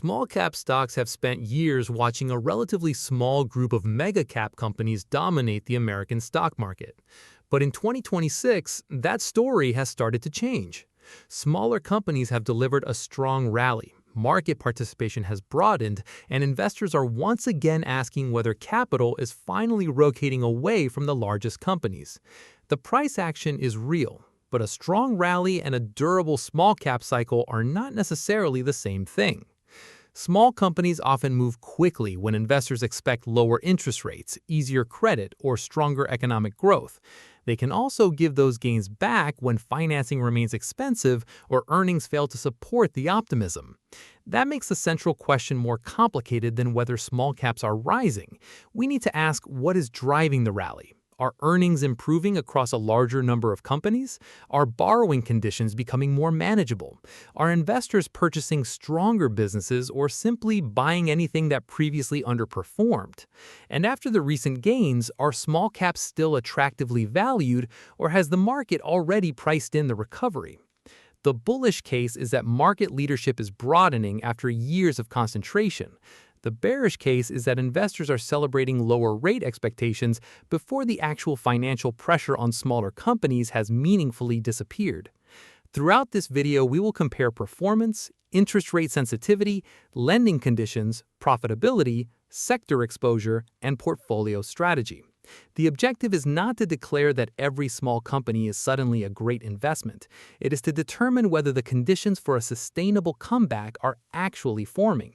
Small cap stocks have spent years watching a relatively small group of mega cap companies dominate the American stock market. But in 2026, that story has started to change. Smaller companies have delivered a strong rally. Market participation has broadened, and investors are once again asking whether capital is finally rotating away from the largest companies. The price action is real, but a strong rally and a durable small cap cycle are not necessarily the same thing. Small companies often move quickly when investors expect lower interest rates, easier credit, or stronger economic growth. They can also give those gains back when financing remains expensive or earnings fail to support the optimism. That makes the central question more complicated than whether small caps are rising. We need to ask what is driving the rally. Are earnings improving across a larger number of companies? Are borrowing conditions becoming more manageable? Are investors purchasing stronger businesses or simply buying anything that previously underperformed? And after the recent gains, are small caps still attractively valued, or has the market already priced in the recovery? The bullish case is that market leadership is broadening after years of concentration. The bearish case is that investors are celebrating lower rate expectations before the actual financial pressure on smaller companies has meaningfully disappeared. Throughout this video, we will compare performance, interest rate sensitivity, lending conditions, profitability, sector exposure, and portfolio strategy. The objective is not to declare that every small company is suddenly a great investment. It is to determine whether the conditions for a sustainable comeback are actually forming.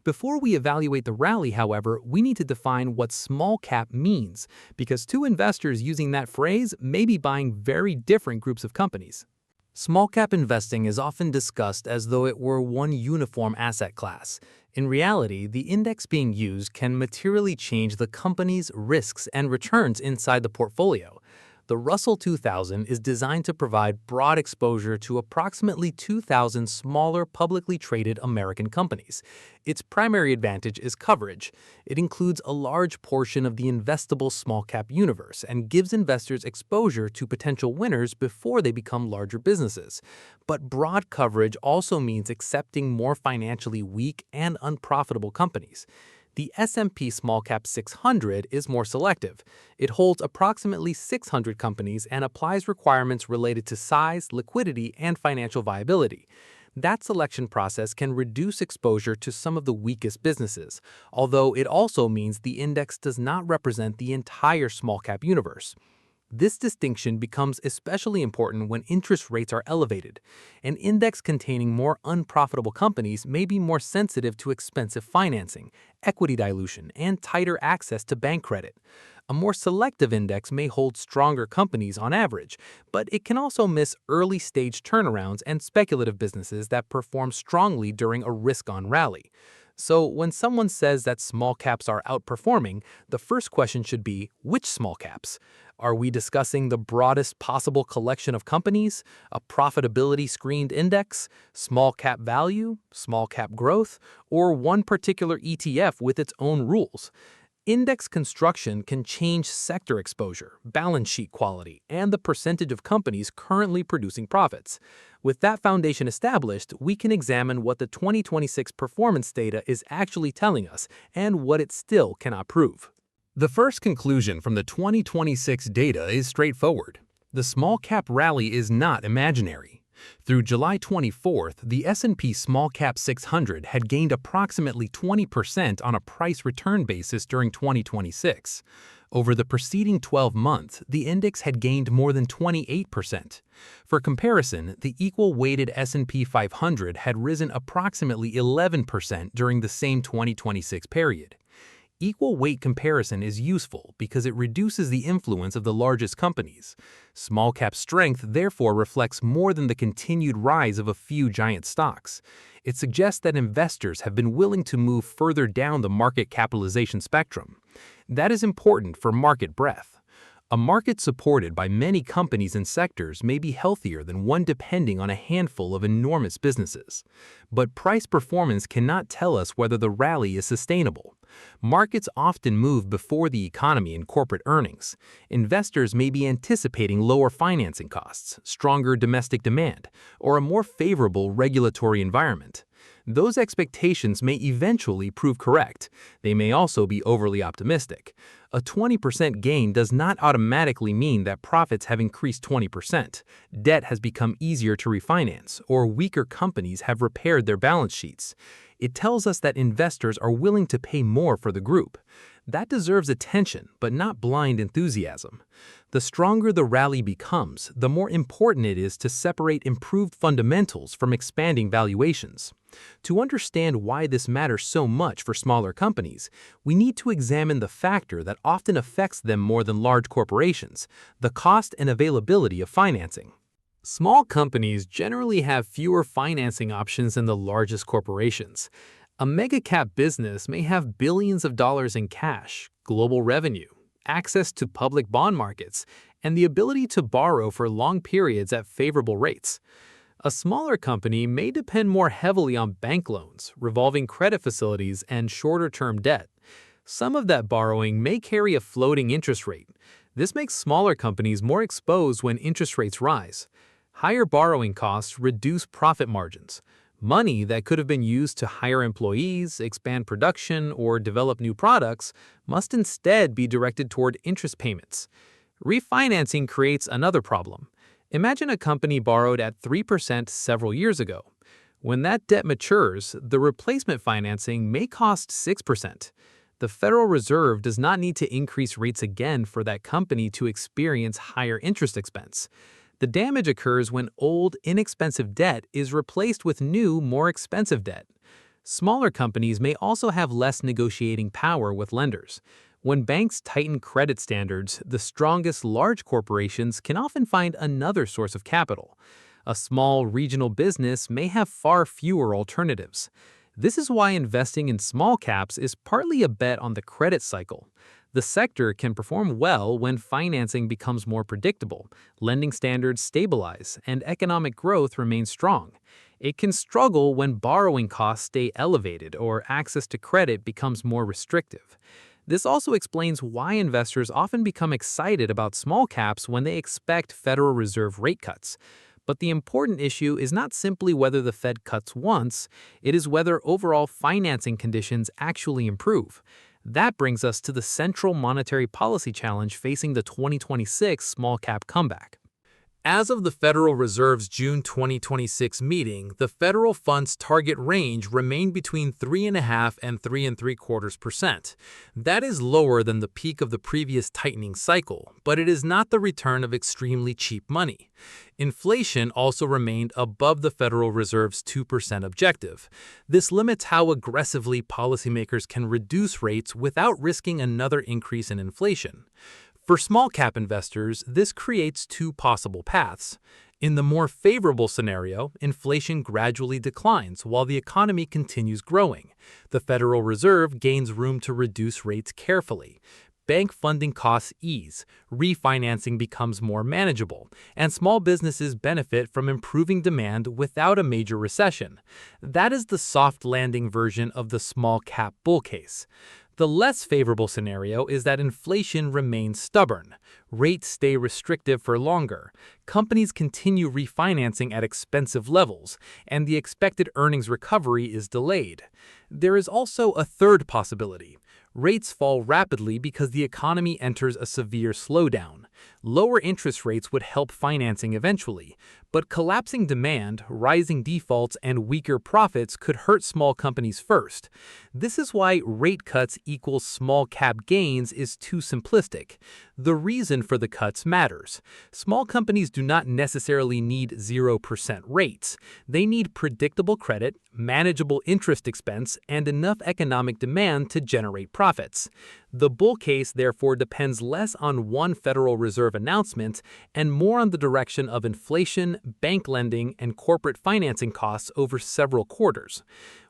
Before we evaluate the rally, however, we need to define what small cap means, because two investors using that phrase may be buying very different groups of companies. Small cap investing is often discussed as though it were one uniform asset class. In reality, the index being used can materially change the company's risks and returns inside the portfolio. The Russell 2000 is designed to provide broad exposure to approximately 2,000 smaller publicly traded American companies. Its primary advantage is coverage. It includes a large portion of the investable small-cap universe and gives investors exposure to potential winners before they become larger businesses. But broad coverage also means accepting more financially weak and unprofitable companies. The S&P SmallCap 600 is more selective. It holds approximately 600 companies and applies requirements related to size, liquidity, and financial viability. That selection process can reduce exposure to some of the weakest businesses, although it also means the index does not represent the entire small-cap universe. This distinction becomes especially important when interest rates are elevated. An index containing more unprofitable companies may be more sensitive to expensive financing, equity dilution, and tighter access to bank credit. A more selective index may hold stronger companies on average, but it can also miss early-stage turnarounds and speculative businesses that perform strongly during a risk-on rally. So when someone says that small caps are outperforming, the first question should be, which small caps? Are we discussing the broadest possible collection of companies, a profitability-screened index, small cap value, small cap growth, or one particular ETF with its own rules? Index construction can change sector exposure, balance sheet quality, and the percentage of companies currently producing profits. With that foundation established, we can examine what the 2026 performance data is actually telling us and what it still cannot prove. The first conclusion from the 2026 data is straightforward. The small cap rally is not imaginary. Through July 24th, the S&P SmallCap 600 had gained approximately 20% on a price-return basis during 2026. Over the preceding 12 months, the index had gained more than 28%. For comparison, the equal-weighted S&P 500 had risen approximately 11% during the same 2026 period. Equal weight comparison is useful because it reduces the influence of the largest companies. Small cap strength therefore reflects more than the continued rise of a few giant stocks. It suggests that investors have been willing to move further down the market capitalization spectrum. That is important for market breadth. A market supported by many companies and sectors may be healthier than one depending on a handful of enormous businesses. But price performance cannot tell us whether the rally is sustainable. Markets often move before the economy and corporate earnings. Investors may be anticipating lower financing costs, stronger domestic demand, or a more favorable regulatory environment. Those expectations may eventually prove correct. They may also be overly optimistic. A 20% gain does not automatically mean that profits have increased 20%. Debt has become easier to refinance, or weaker companies have repaired their balance sheets. It tells us that investors are willing to pay more for the group. That deserves attention, but not blind enthusiasm. The stronger the rally becomes, the more important it is to separate improved fundamentals from expanding valuations. To understand why this matters so much for smaller companies, we need to examine the factor that often affects them more than large corporations: the cost and availability of financing. Small companies generally have fewer financing options than the largest corporations. A mega-cap business may have billions of dollars in cash, global revenue, access to public bond markets, and the ability to borrow for long periods at favorable rates. A smaller company may depend more heavily on bank loans, revolving credit facilities, and shorter-term debt. Some of that borrowing may carry a floating interest rate. This makes smaller companies more exposed when interest rates rise. Higher borrowing costs reduce profit margins. Money that could have been used to hire employees, expand production, or develop new products must instead be directed toward interest payments. Refinancing creates another problem. Imagine a company borrowed at 3% several years ago. When that debt matures, the replacement financing may cost 6%. The Federal Reserve does not need to increase rates again for that company to experience higher interest expense. The damage occurs when old, inexpensive debt is replaced with new, more expensive debt. Smaller companies may also have less negotiating power with lenders. When banks tighten credit standards, the strongest large corporations can often find another source of capital. A small regional business may have far fewer alternatives. This is why investing in small caps is partly a bet on the credit cycle. The sector can perform well when financing becomes more predictable, lending standards stabilize, and economic growth remains strong. It can struggle when borrowing costs stay elevated or access to credit becomes more restrictive. This also explains why investors often become excited about small caps when they expect Federal Reserve rate cuts. But the important issue is not simply whether the Fed cuts once, it is whether overall financing conditions actually improve. That brings us to the central monetary policy challenge facing the 2026 small-cap comeback. As of the Federal Reserve's June 2026 meeting, the federal funds target range remained between 3.5% and 3.75%. That is lower than the peak of the previous tightening cycle, but it is not the return of extremely cheap money. Inflation also remained above the Federal Reserve's 2% objective. This limits how aggressively policymakers can reduce rates without risking another increase in inflation. For small-cap investors, this creates two possible paths. In the more favorable scenario, inflation gradually declines while the economy continues growing. The Federal Reserve gains room to reduce rates carefully. Bank funding costs ease, refinancing becomes more manageable, and small businesses benefit from improving demand without a major recession. That is the soft landing version of the small-cap bull case. The less favorable scenario is that inflation remains stubborn, rates stay restrictive for longer, companies continue refinancing at expensive levels, and the expected earnings recovery is delayed. There is also a third possibility. Rates fall rapidly because the economy enters a severe slowdown. Lower interest rates would help financing eventually, but collapsing demand, rising defaults, and weaker profits could hurt small companies first. This is why rate cuts equals small cap gains is too simplistic. The reason for the cuts matters. Small companies do not necessarily need 0% rates. They need predictable credit, manageable interest expense, and enough economic demand to generate profits. The bull case therefore depends less on one Federal Reserve announcement and more on the direction of inflation, bank lending, and corporate financing costs over several quarters.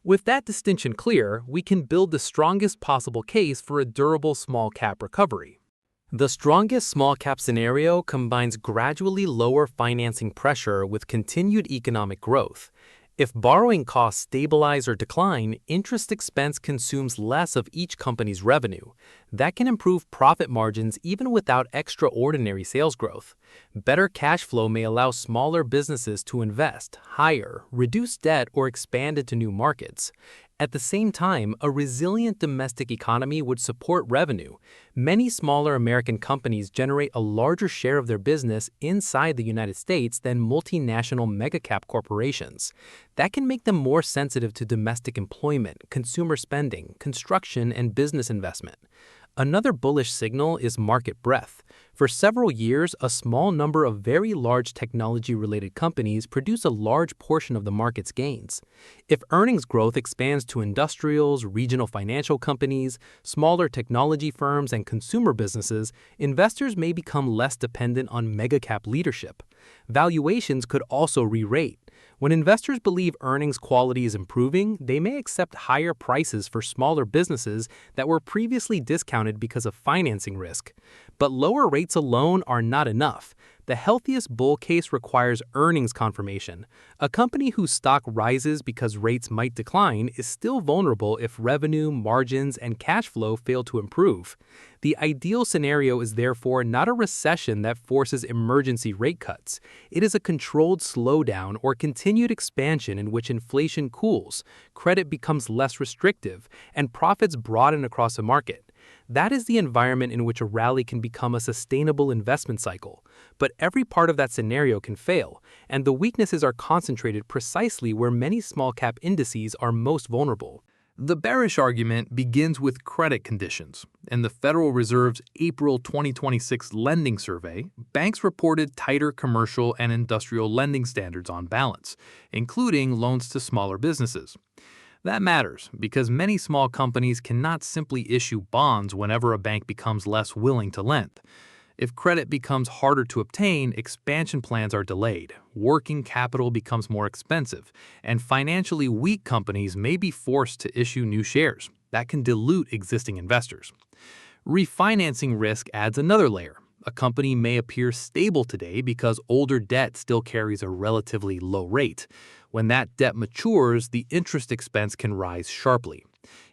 With that distinction clear, we can build the strongest possible case for a durable small-cap recovery. The strongest small-cap scenario combines gradually lower financing pressure with continued economic growth. If borrowing costs stabilize or decline, interest expense consumes less of each company's revenue. That can improve profit margins even without extraordinary sales growth. Better cash flow may allow smaller businesses to invest, hire, reduce debt, or expand into new markets. At the same time, a resilient domestic economy would support revenue. Many smaller American companies generate a larger share of their business inside the United States than multinational megacap corporations. That can make them more sensitive to domestic employment, consumer spending, construction, and business investment. Another bullish signal is market breadth. For several years, a small number of very large technology-related companies produce a large portion of the market's gains. If earnings growth expands to industrials, regional financial companies, smaller technology firms, and consumer businesses, investors may become less dependent on megacap leadership. Valuations could also re-rate. When investors believe earnings quality is improving, they may accept higher prices for smaller businesses that were previously discounted because of financing risk. But lower rates alone are not enough. The healthiest bull case requires earnings confirmation. A company whose stock rises because rates might decline is still vulnerable if revenue, margins, and cash flow fail to improve. The ideal scenario is therefore not a recession that forces emergency rate cuts. It is a controlled slowdown or continued expansion in which inflation cools, credit becomes less restrictive, and profits broaden across a market. That is the environment in which a rally can become a sustainable investment cycle. But every part of that scenario can fail, and the weaknesses are concentrated precisely where many small-cap indices are most vulnerable. The bearish argument begins with credit conditions. In the Federal Reserve's April 2026 lending survey, banks reported tighter commercial and industrial lending standards on balance, including loans to smaller businesses. That matters because many small companies cannot simply issue bonds whenever a bank becomes less willing to lend. If credit becomes harder to obtain, expansion plans are delayed, working capital becomes more expensive, and financially weak companies may be forced to issue new shares. That can dilute existing investors. Refinancing risk adds another layer. A company may appear stable today because older debt still carries a relatively low rate. When that debt matures, the interest expense can rise sharply.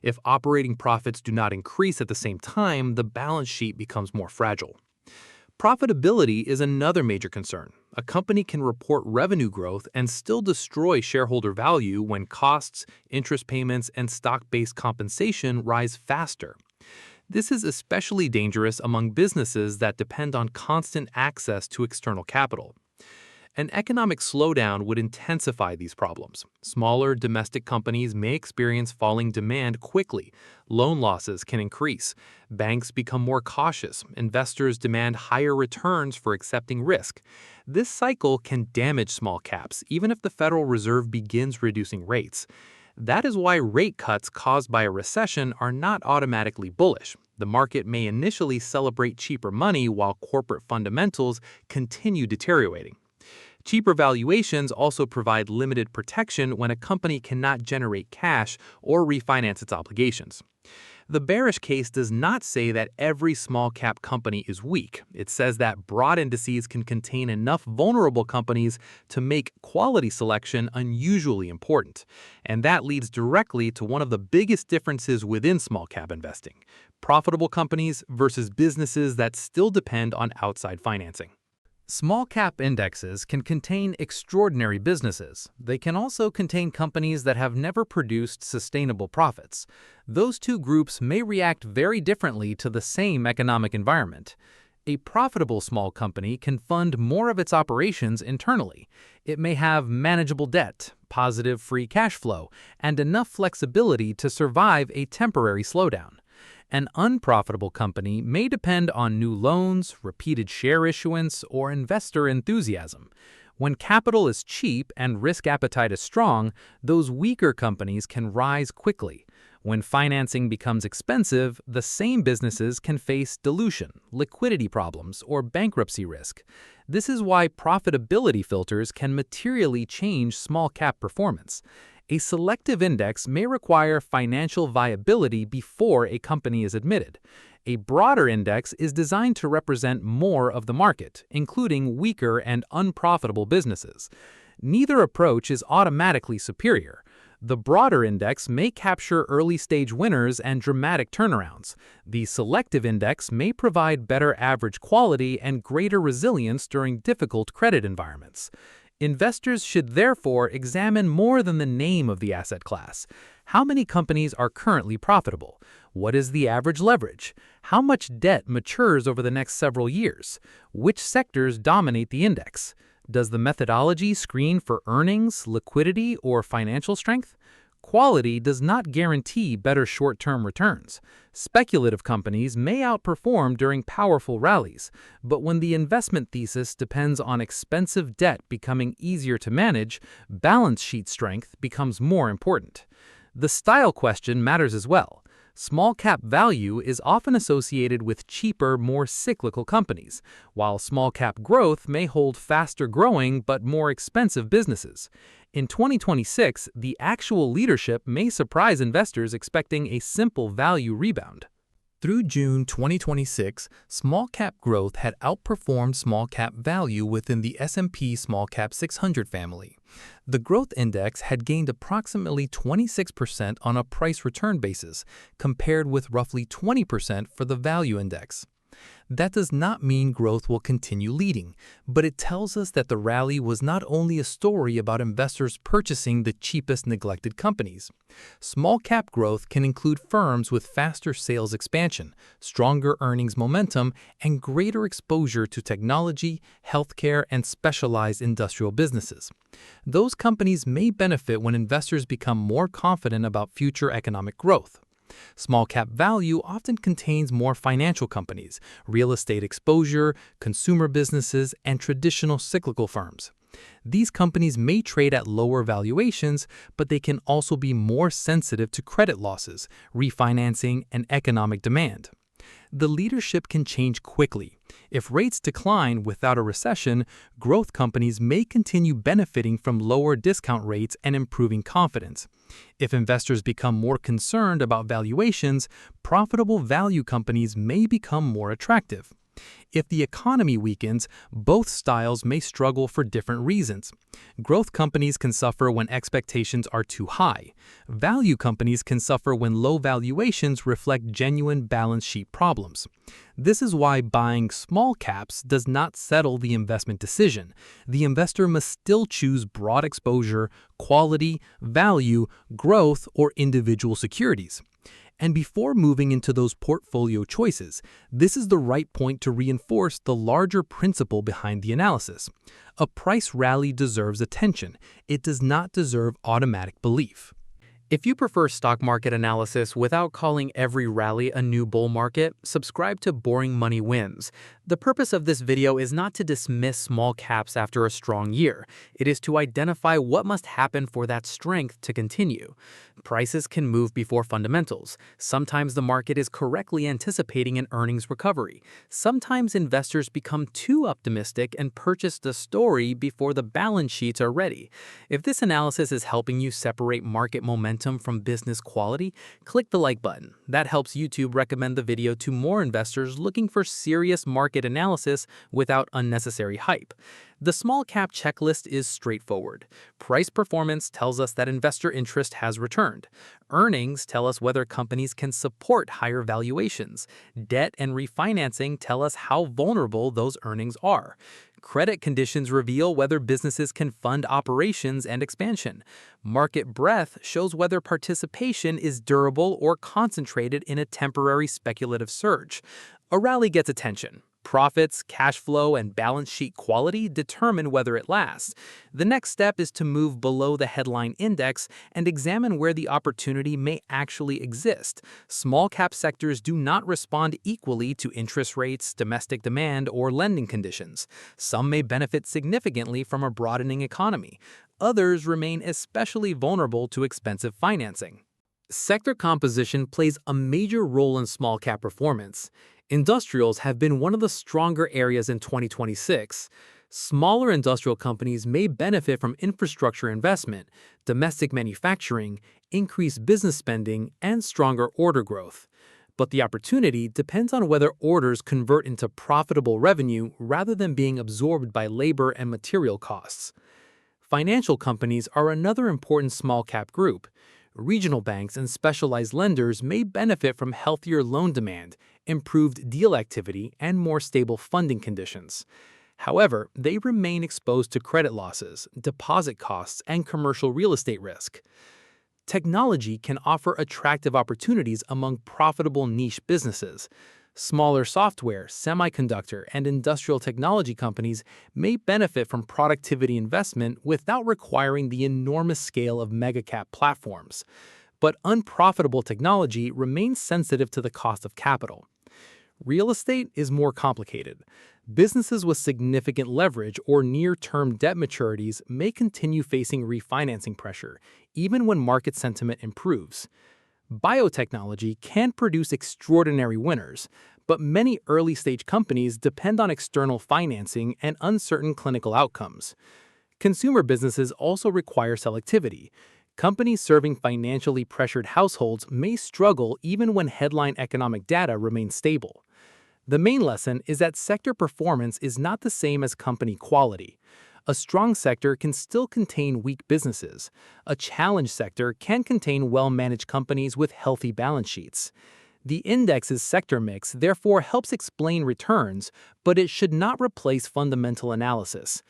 If operating profits do not increase at the same time, the balance sheet becomes more fragile. Profitability is another major concern. A company can report revenue growth and still destroy shareholder value when costs, interest payments, and stock-based compensation rise faster. This is especially dangerous among businesses that depend on constant access to external capital. An economic slowdown would intensify these problems. Smaller domestic companies may experience falling demand quickly. Loan losses can increase. Banks become more cautious. Investors demand higher returns for accepting risk. This cycle can damage small caps, even if the Federal Reserve begins reducing rates. That is why rate cuts caused by a recession are not automatically bullish. The market may initially celebrate cheaper money while corporate fundamentals continue deteriorating. Cheaper valuations also provide limited protection when a company cannot generate cash or refinance its obligations. The bearish case does not say that every small-cap company is weak. It says that broad indices can contain enough vulnerable companies to make quality selection unusually important. And that leads directly to one of the biggest differences within small-cap investing: profitable companies versus businesses that still depend on outside financing. Small-cap indexes can contain extraordinary businesses. They can also contain companies that have never produced sustainable profits. Those two groups may react very differently to the same economic environment. A profitable small company can fund more of its operations internally. It may have manageable debt, positive free cash flow, and enough flexibility to survive a temporary slowdown. An unprofitable company may depend on new loans, repeated share issuance, or investor enthusiasm. When capital is cheap and risk appetite is strong, those weaker companies can rise quickly. When financing becomes expensive, the same businesses can face dilution, liquidity problems, or bankruptcy risk. This is why profitability filters can materially change small-cap performance. A selective index may require financial viability before a company is admitted. A broader index is designed to represent more of the market, including weaker and unprofitable businesses. Neither approach is automatically superior. The broader index may capture early-stage winners and dramatic turnarounds. The selective index may provide better average quality and greater resilience during difficult credit environments. Investors should therefore examine more than the name of the asset class. How many companies are currently profitable? What is the average leverage? How much debt matures over the next several years? Which sectors dominate the index? Does the methodology screen for earnings, liquidity, or financial strength? Quality does not guarantee better short-term returns. Speculative companies may outperform during powerful rallies, but when the investment thesis depends on expensive debt becoming easier to manage, balance sheet strength becomes more important. The style question matters as well. Small cap value is often associated with cheaper, more cyclical companies, while small cap growth may hold faster growing but more expensive businesses. In 2026, the actual leadership may surprise investors expecting a simple value rebound. Through June 2026, small cap growth had outperformed small cap value within the S&P SmallCap 600 family. The growth index had gained approximately 26% on a price-return basis, compared with roughly 20% for the value index. That does not mean growth will continue leading, but it tells us that the rally was not only a story about investors purchasing the cheapest neglected companies. Small cap growth can include firms with faster sales expansion, stronger earnings momentum, and greater exposure to technology, healthcare, and specialized industrial businesses. Those companies may benefit when investors become more confident about future economic growth. Small cap value often contains more financial companies, real estate exposure, consumer businesses, and traditional cyclical firms. These companies may trade at lower valuations, but they can also be more sensitive to credit losses, refinancing, and economic demand. The leadership can change quickly. If rates decline without a recession, growth companies may continue benefiting from lower discount rates and improving confidence. If investors become more concerned about valuations, profitable value companies may become more attractive. If the economy weakens, both styles may struggle for different reasons. Growth companies can suffer when expectations are too high. Value companies can suffer when low valuations reflect genuine balance sheet problems. This is why buying small caps does not settle the investment decision. The investor must still choose broad exposure, quality, value, growth, or individual securities. And before moving into those portfolio choices, this is the right point to reinforce the larger principle behind the analysis. A price rally deserves attention. It does not deserve automatic belief. If you prefer stock market analysis without calling every rally a new bull market, subscribe to Boring Money Wins. The purpose of this video is not to dismiss small caps after a strong year. It is to identify what must happen for that strength to continue. Prices can move before fundamentals. Sometimes the market is correctly anticipating an earnings recovery. Sometimes investors become too optimistic and purchase the story before the balance sheets are ready. If this analysis is helping you separate market momentum from business quality, click the like button. That helps YouTube recommend the video to more investors looking for serious market analysis without unnecessary hype. The small cap checklist is straightforward. Price performance tells us that investor interest has returned. Earnings tell us whether companies can support higher valuations. Debt and refinancing tell us how vulnerable those earnings are. Credit conditions reveal whether businesses can fund operations and expansion. Market breadth shows whether participation is durable or concentrated in a temporary speculative surge. A rally gets attention. Profits, cash flow, and balance sheet quality determine whether it lasts. The next step is to move below the headline index and examine where the opportunity may actually exist. Small cap sectors do not respond equally to interest rates, domestic demand, or lending conditions. Some may benefit significantly from a broadening economy. Others remain especially vulnerable to expensive financing. Sector composition plays a major role in small cap performance. Industrials have been one of the stronger areas in 2026. Smaller industrial companies may benefit from infrastructure investment, domestic manufacturing, increased business spending, and stronger order growth. But the opportunity depends on whether orders convert into profitable revenue rather than being absorbed by labor and material costs. Financial companies are another important small-cap group. Regional banks and specialized lenders may benefit from healthier loan demand, improved deal activity, and more stable funding conditions. However, they remain exposed to credit losses, deposit costs, and commercial real estate risk. Technology can offer attractive opportunities among profitable niche businesses. Smaller software, semiconductor, and industrial technology companies may benefit from productivity investment without requiring the enormous scale of mega-cap platforms. But unprofitable technology remains sensitive to the cost of capital. Real estate is more complicated. Businesses with significant leverage or near-term debt maturities may continue facing refinancing pressure, even when market sentiment improves. Biotechnology can produce extraordinary winners, but many early-stage companies depend on external financing and uncertain clinical outcomes. Consumer businesses also require selectivity. Companies serving financially pressured households may struggle even when headline economic data remains stable. The main lesson is that sector performance is not the same as company quality. A strong sector can still contain weak businesses. A challenged sector can contain well-managed companies with healthy balance sheets. The index's sector mix therefore helps explain returns, but it should not replace fundamental analysis.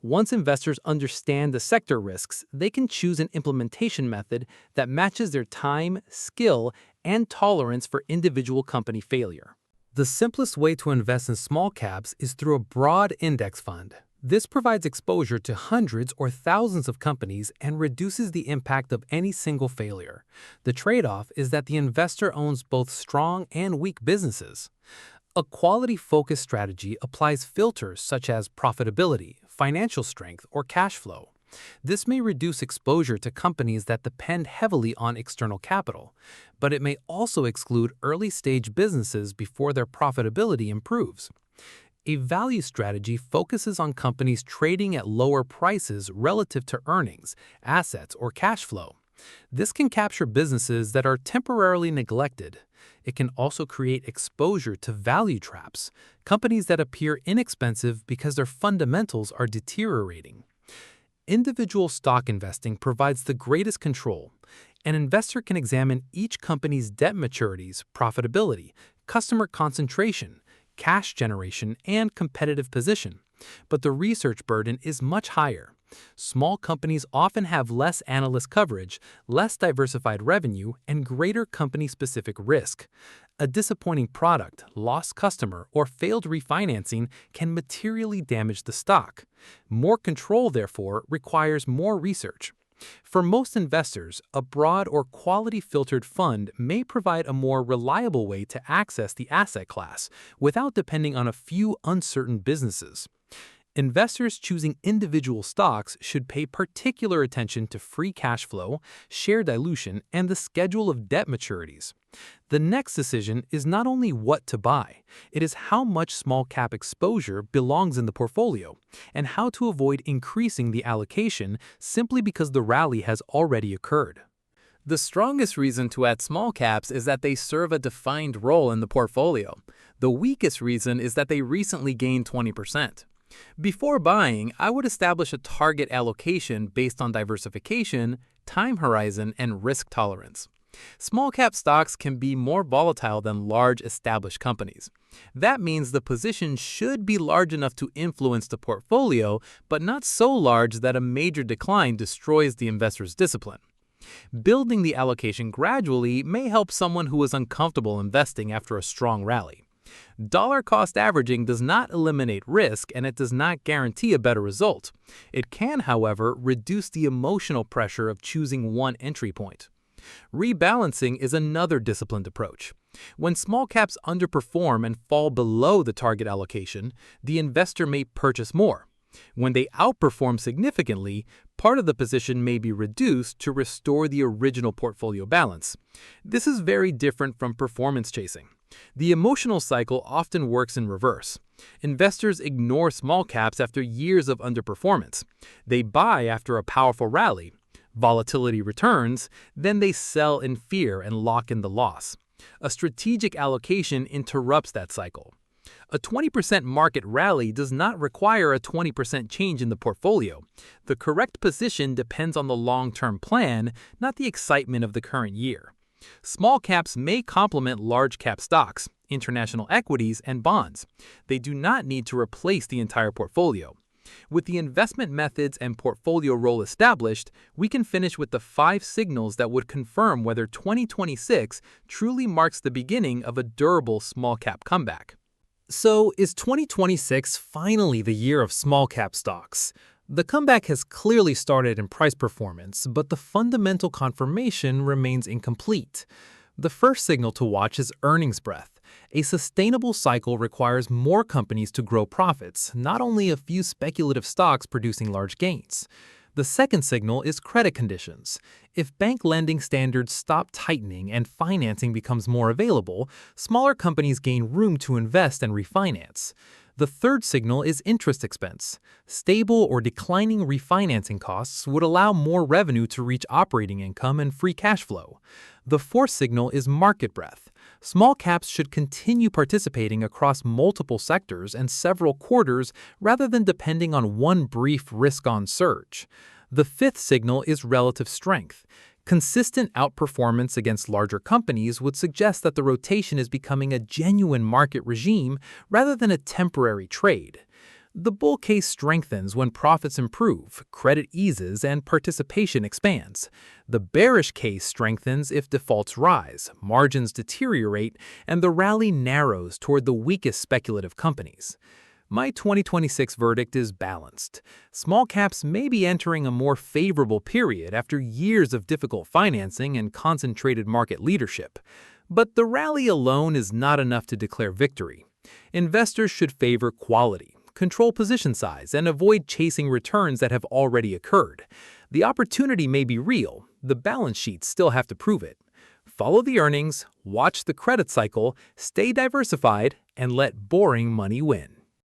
Once investors understand the sector risks, they can choose an implementation method that matches their time, skill, and tolerance for individual company failure. The simplest way to invest in small caps is through a broad index fund. This provides exposure to hundreds or thousands of companies and reduces the impact of any single failure. The trade-off is that the investor owns both strong and weak businesses. A quality-focused strategy applies filters such as profitability, financial strength, or cash flow. This may reduce exposure to companies that depend heavily on external capital, but it may also exclude early-stage businesses before their profitability improves. A value strategy focuses on companies trading at lower prices relative to earnings, assets, or cash flow. This can capture businesses that are temporarily neglected. It can also create exposure to value traps, companies that appear inexpensive because their fundamentals are deteriorating. Individual stock investing provides the greatest control. An investor can examine each company's debt maturities, profitability, customer concentration, cash generation, and competitive position. But the research burden is much higher. Small companies often have less analyst coverage, less diversified revenue, and greater company-specific risk. A disappointing product, lost customer, or failed refinancing can materially damage the stock. More control, therefore, requires more research. For most investors, a broad or quality-filtered fund may provide a more reliable way to access the asset class without depending on a few uncertain businesses. Investors choosing individual stocks should pay particular attention to free cash flow, share dilution, and the schedule of debt maturities. The next decision is not only what to buy, it is how much small cap exposure belongs in the portfolio, and how to avoid increasing the allocation simply because the rally has already occurred. The strongest reason to add small caps is that they serve a defined role in the portfolio. The weakest reason is that they recently gained 20%. Before buying, I would establish a target allocation based on diversification, time horizon, and risk tolerance. Small-cap stocks can be more volatile than large established companies. That means the position should be large enough to influence the portfolio, but not so large that a major decline destroys the investor's discipline. Building the allocation gradually may help someone who is uncomfortable investing after a strong rally. Dollar-cost averaging does not eliminate risk, and it does not guarantee a better result. It can, however, reduce the emotional pressure of choosing one entry point. Rebalancing is another disciplined approach. When small caps underperform and fall below the target allocation, the investor may purchase more. When they outperform significantly, part of the position may be reduced to restore the original portfolio balance. This is very different from performance chasing. The emotional cycle often works in reverse. Investors ignore small caps after years of underperformance. They buy after a powerful rally. Volatility returns, then they sell in fear and lock in the loss. A strategic allocation interrupts that cycle. A 20% market rally does not require a 20% change in the portfolio. The correct position depends on the long-term plan, not the excitement of the current year. Small caps may complement large cap stocks, international equities, and bonds. They do not need to replace the entire portfolio. With the investment methods and portfolio role established, we can finish with the 5 signals that would confirm whether 2026 truly marks the beginning of a durable small cap comeback. So, is 2026 finally the year of small cap stocks? The comeback has clearly started in price performance, but the fundamental confirmation remains incomplete. The first signal to watch is earnings breadth. A sustainable cycle requires more companies to grow profits, not only a few speculative stocks producing large gains. The second signal is credit conditions. If bank lending standards stop tightening and financing becomes more available, smaller companies gain room to invest and refinance. The third signal is interest expense. Stable or declining refinancing costs would allow more revenue to reach operating income and free cash flow. The fourth signal is market breadth. Small caps should continue participating across multiple sectors and several quarters rather than depending on one brief risk-on surge. The fifth signal is relative strength. Consistent outperformance against larger companies would suggest that the rotation is becoming a genuine market regime rather than a temporary trade. The bull case strengthens when profits improve, credit eases, and participation expands. The bearish case strengthens if defaults rise, margins deteriorate, and the rally narrows toward the weakest speculative companies. My 2026 verdict is balanced. Small caps may be entering a more favorable period after years of difficult financing and concentrated market leadership. But the rally alone is not enough to declare victory. Investors should favor quality, control position size, and avoid chasing returns that have already occurred. The opportunity may be real, the balance sheets still have to prove it. Follow the earnings, watch the credit cycle, stay diversified, and let boring money win.